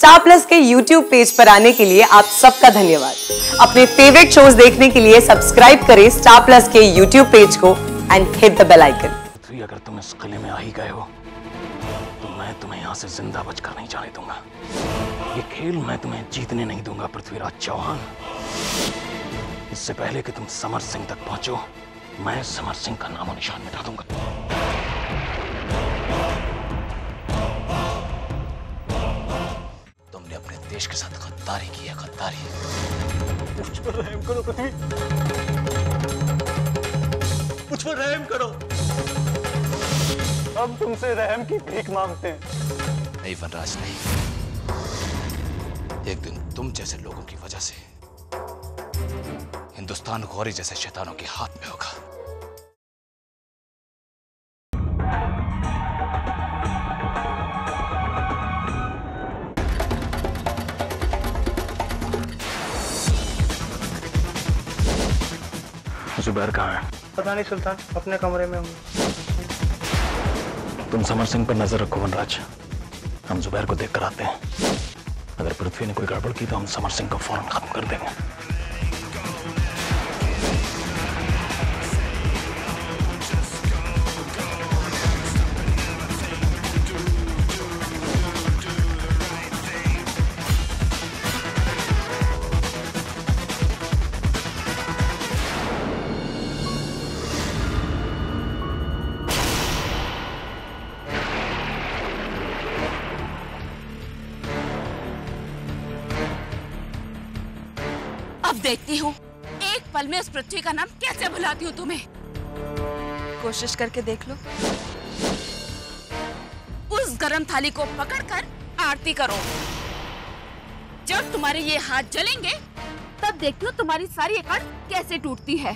Star Plus के YouTube page पर आने के लिए आप सबका धन्यवाद। अपने फेवरेट शोज देखने के लिए सब्सक्राइब करें स्टार प्लस के YouTube पेज को and hit the bell icon. अगर तुम इस किले में आ ही गए हो तो मैं तुम्हें यहाँ से जिंदा बचकर नहीं जाने दूंगा। ये खेल मैं तुम्हें जीतने नहीं दूंगा पृथ्वीराज चौहान। इससे पहले कि तुम समर सिंह तक पहुंचो, मैं समर सिंह का नामो निशान मिटा दूंगा। तुमने अपने देश के साथ गद्दारी की है, गद्दारी। मुझ पर रहम करो पृथ्वी, मुझ पर रहम करो। हम तुमसे रहम की भीख मांगते हैं। नहीं वनराज नहीं, एक दिन तुम जैसे लोगों की वजह से हिंदुस्तान गौरी जैसे शैतानों के हाथ में होगा। जुबैर कहाँ है? पता नहीं सुल्तान, अपने कमरे में हूँ। तुम समर सिंह पर नजर रखो वनराज, हम जुबैर को देख कर आते हैं। अगर पृथ्वी ने कोई गड़बड़ की तो हम समर सिंह को फौरन खत्म कर देंगे। अब देखती हूँ एक पल में उस पृथ्वी का नाम कैसे भुलाती हूँ तुम्हें। कोशिश करके देख लो। उस गरम थाली को पकड़कर आरती करो। जब तुम्हारे ये हाथ जलेंगे तब देखती हूँ तुम्हारी सारी अकड़ कैसे टूटती है।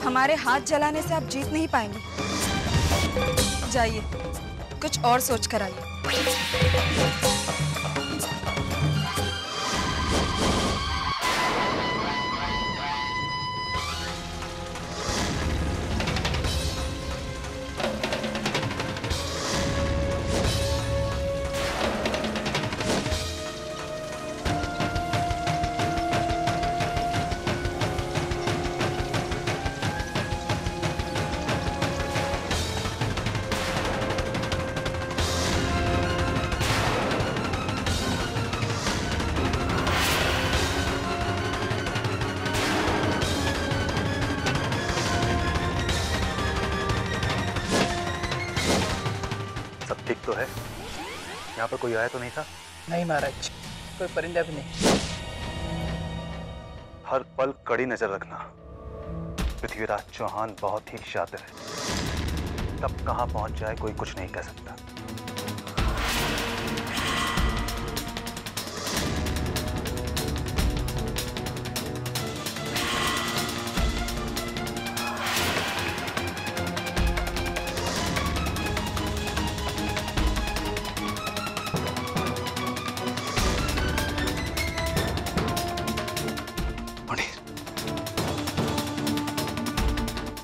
हमारे हाथ जलाने से आप जीत नहीं पाएंगे। जाइए, कुछ और सोच कर आइए। ठीक तो है? यहाँ पर कोई आया तो नहीं था? नहीं महाराज, कोई परिंदा भी नहीं। हर पल कड़ी नजर रखना। पृथ्वीराज चौहान बहुत ही शातिर है, कब कहाँ पहुंच जाए कोई कुछ नहीं कह सकता।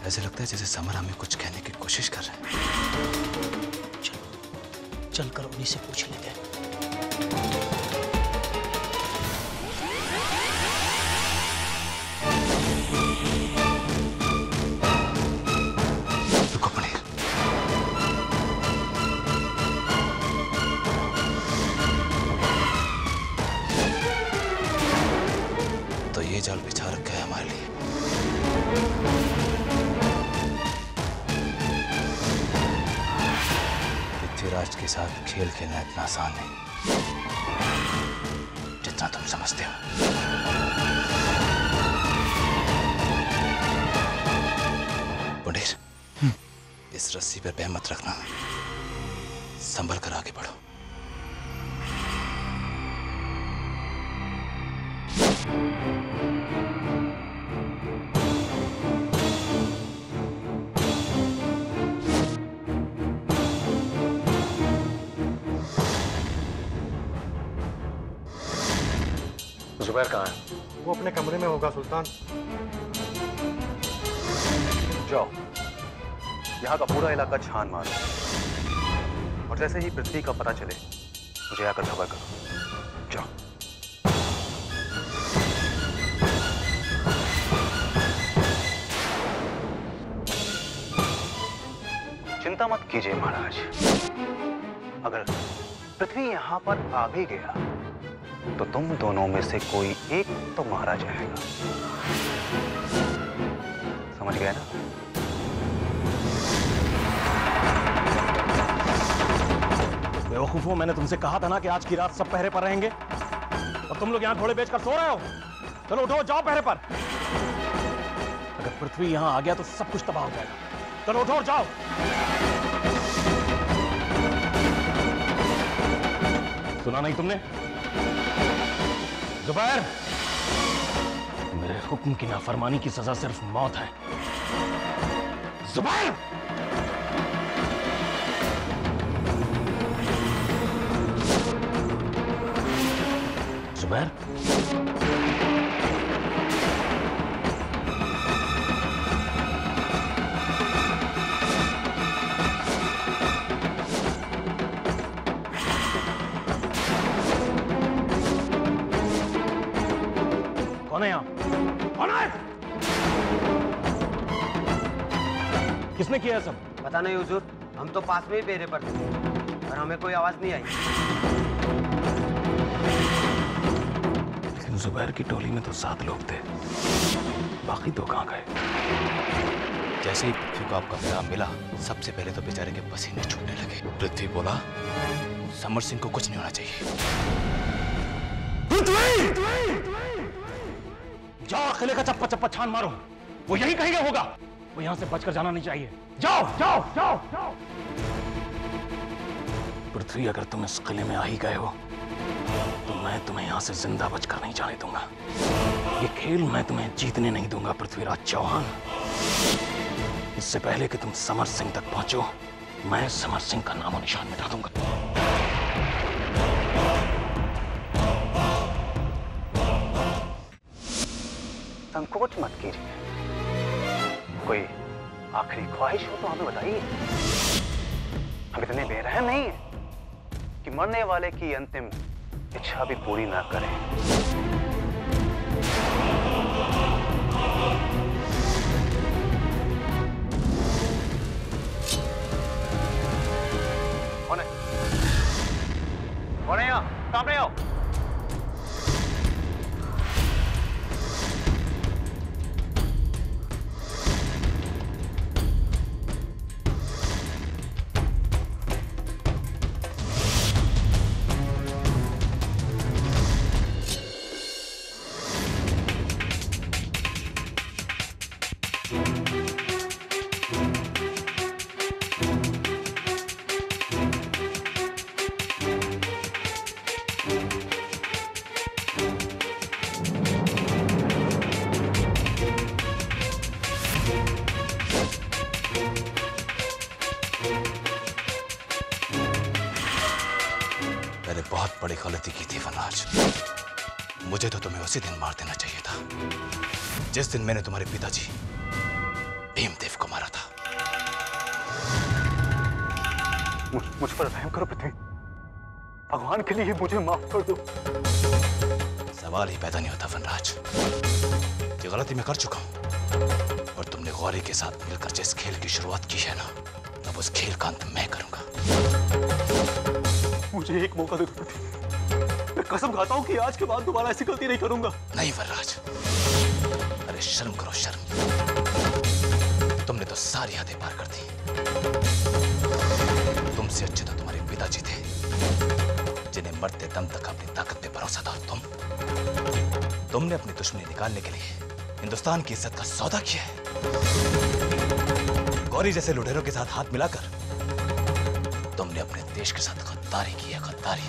ऐसे लगता है जैसे समर हमें कुछ कहने की कोशिश कर रहा है। चलकर उन्हीं से पूछ लेते हैं। रुको पनीर, तो ये जाल बिछा रखा है हमारे लिए। पृथ्वीराज के साथ खेल खेलना इतना आसान नहीं जितना तुम समझते हो। पुनीर, इस रस्सी पर पैर मत रखना, संभल कर आगे बढ़ो। जुबैर कहाँ है? वो अपने कमरे में होगा सुल्तान। जाओ, यहाँ का पूरा इलाका छान मारो और जैसे ही पृथ्वी का पता चले मुझे आकर खबर करो। जाओ। चिंता मत कीजिए महाराज, अगर पृथ्वी यहाँ पर आ भी गया तो तुम दोनों में से कोई एक तो मारा जाएगा। समझ गए ना? बेवकूफों, मैंने तुमसे कहा था ना कि आज की रात सब पहरे पर रहेंगे, और तुम लोग यहाँ घोड़े बेचकर सो रहे हो। चलो उठो, जाओ पहरे पर। अगर पृथ्वी यहाँ आ गया तो सब कुछ तबाह हो जाएगा। चलो उठो और जाओ। सुना नहीं तुमने? जुबैर, मेरे हुक्म की नाफरमानी की सजा सिर्फ मौत है। जुबैर! जुबैर? कौन है यहाँ? कौन है? किसने किया है सब? पता नहीं हुजूर, हम तो पास में ही पहरे पर थे और हमें कोई आवाज नहीं आई। लेकिन जुबैर की टोली में तो 7 लोग थे, बाकी 2 कहाँ गए? जैसे ही पृथ्वी को आपका पैगाम मिला, सबसे पहले तो बेचारे के पसीने छूटने लगे। पृथ्वी बोला, समर सिंह को कुछ नहीं होना चाहिए। जाओ, किले का चप्पा चप्पा छान मारो, वो यही कहीं होगा। वो यहां से बचकर जाना नहीं चाहिए। जाओ जाओ जाओ जाओ। पृथ्वी, अगर तुम इस किले में आ ही गए हो तो मैं तुम्हें यहां से जिंदा बचकर नहीं जाने दूंगा। ये खेल मैं तुम्हें जीतने नहीं दूंगा पृथ्वीराज चौहान। इससे पहले कि तुम समर सिंह तक पहुंचो, मैं समर सिंह का नामो निशान मिटा दूंगा। संकोच मत कीजिए, कोई आखिरी ख्वाहिश हो तो हमें बताइए। हम इतने बेरहम नहीं हैं कि मरने वाले की अंतिम इच्छा भी पूरी ना करें। कौन है यहाँ? सामने आओ। मैंने बहुत बड़ी गलती की थी वनराज। मुझे तो तुम्हें उसी दिन मार देना चाहिए था जिस दिन मैंने तुम्हारे पिताजी भीमदेव को मारा था। मुझ पर रहम करो पृथ्वी, भगवान के लिए मुझे माफ कर दो। सवाल ही पैदा नहीं होता वनराज। ये गलती मैं कर चुका हूं और तुमने गौरी के साथ मिलकर जिस खेल की शुरुआत की है ना, अब उस खेल का अंत मैं करूंगा। मुझे एक मौका दे दो पृथ्वी, मैं कसम खाता हूं कि आज के बाद दोबारा ऐसी गलती नहीं करूंगा। नहीं वनराज, अरे शर्म करो शर्म। तुमने तो सारी हदें पार कर दी। तुमसे अच्छे तो तुम्हारे पिताजी थे जिन्हें मरते दम तक अपनी ताकत पे भरोसा था। तुमने अपनी दुश्मनी निकालने के लिए हिंदुस्तान की इज्जत का सौदा किया है। गौरी जैसे लुटेरों के साथ हाथ मिलाकर तुमने अपने देश के साथ गद्दारी की है, गद्दारी।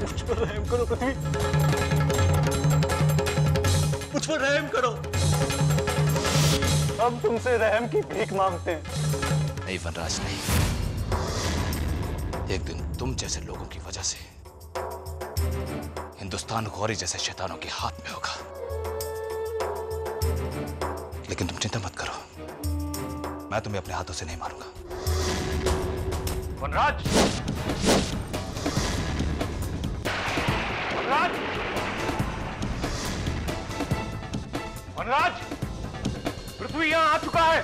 मुझ पर रहम करो पृथ्वी, मुझ पर रहम करो। हम तुमसे रहम की भीख मांगते हैं। नहीं वनराज, नहीं। एक दिन तुम जैसे लोगों की वजह से हिंदुस्तान गौरी जैसे शैतानों के हाथ में होगा। लेकिन तुम चिंता मत करो, मैं तुम्हें अपने हाथों से नहीं मारूंगा। वनराज! वनराज! वनराज! पृथ्वी यहां आ चुका है।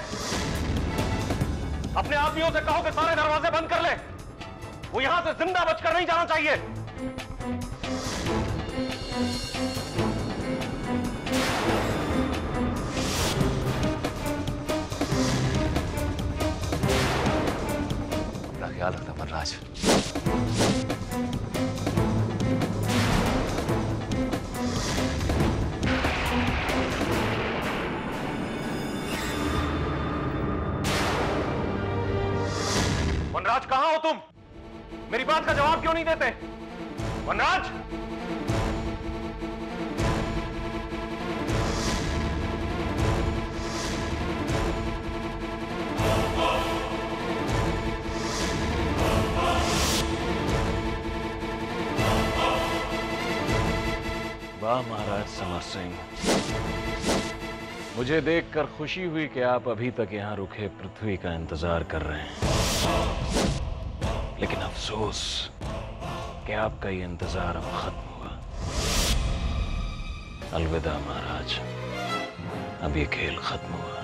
अपने आदमियों से कहो कि सारे दरवाजे बंद कर ले। वो यहां से जिंदा बचकर नहीं जाना चाहिए। अपना ख्याल रखना वनराज। वनराज, कहां हो तुम? मेरी बात का जवाब क्यों नहीं देते? वनराज! वाह महाराज समर सिंह, मुझे देखकर खुशी हुई कि आप अभी तक यहां रुके पृथ्वी का इंतजार कर रहे हैं। लेकिन अफसोस कि आपका ये इंतजार अब खत्म हुआ। अलविदा महाराज, अब ये खेल खत्म हुआ।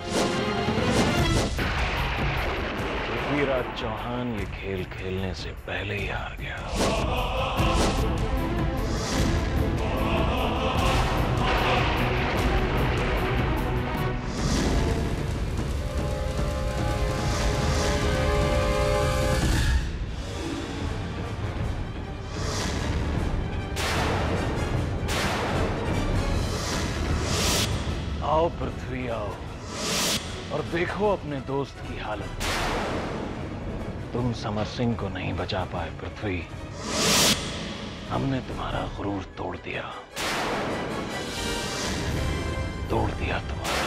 पृथ्वीराज चौहान ये खेल खेलने से पहले ही हार गया। आओ पृथ्वी, आओ और देखो अपने दोस्त की हालत। तुम समर सिंह को नहीं बचा पाए पृथ्वी, हमने तुम्हारा गुरूर तोड़ दिया, तोड़ दिया तुम्हारा।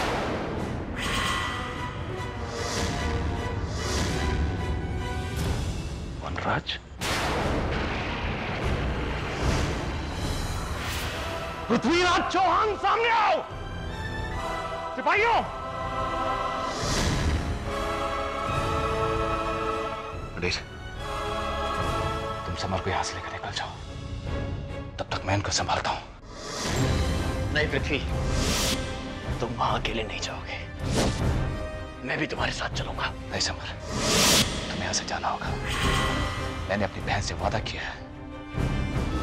वनराज, पृथ्वीराज चौहान, सामने आओ। सिपाहियों! अडीर, तुम समर को यहां से लेकर निकल जाओ, तब तक मैं इनको संभालता हूं। नहीं पृथ्वी, तुम वहां अकेले नहीं जाओगे, मैं भी तुम्हारे साथ चलूंगा। नहीं समर, तुम्हें यहां से जाना होगा। मैंने अपनी बहन से वादा किया है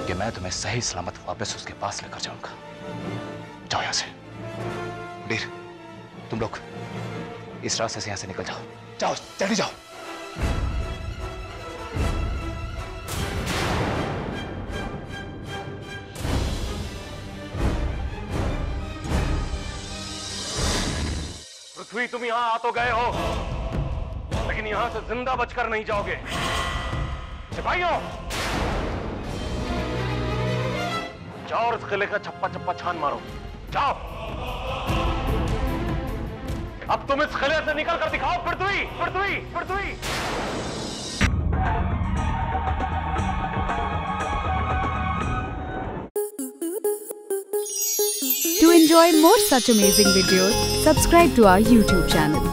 कि मैं तुम्हें सही सलामत वापस उसके पास लेकर जाऊंगा। जाओ यहां से। अडीर, तुम लोग इस रास्ते से यहां से निकल जाओ। जाओ, जल्दी जाओ। पृथ्वी, तुम यहां आ तो गए हो, लेकिन यहां से जिंदा बचकर नहीं जाओगे। सिपाहियों, जाओ और इस किले का चप्पा चप्पा छान मारो। जाओ, अब तुम इस किले से निकल कर दिखाओ पृथ्वी, पृथ्वी, पृथ्वी। To enjoy more such amazing videos, subscribe to our YouTube channel.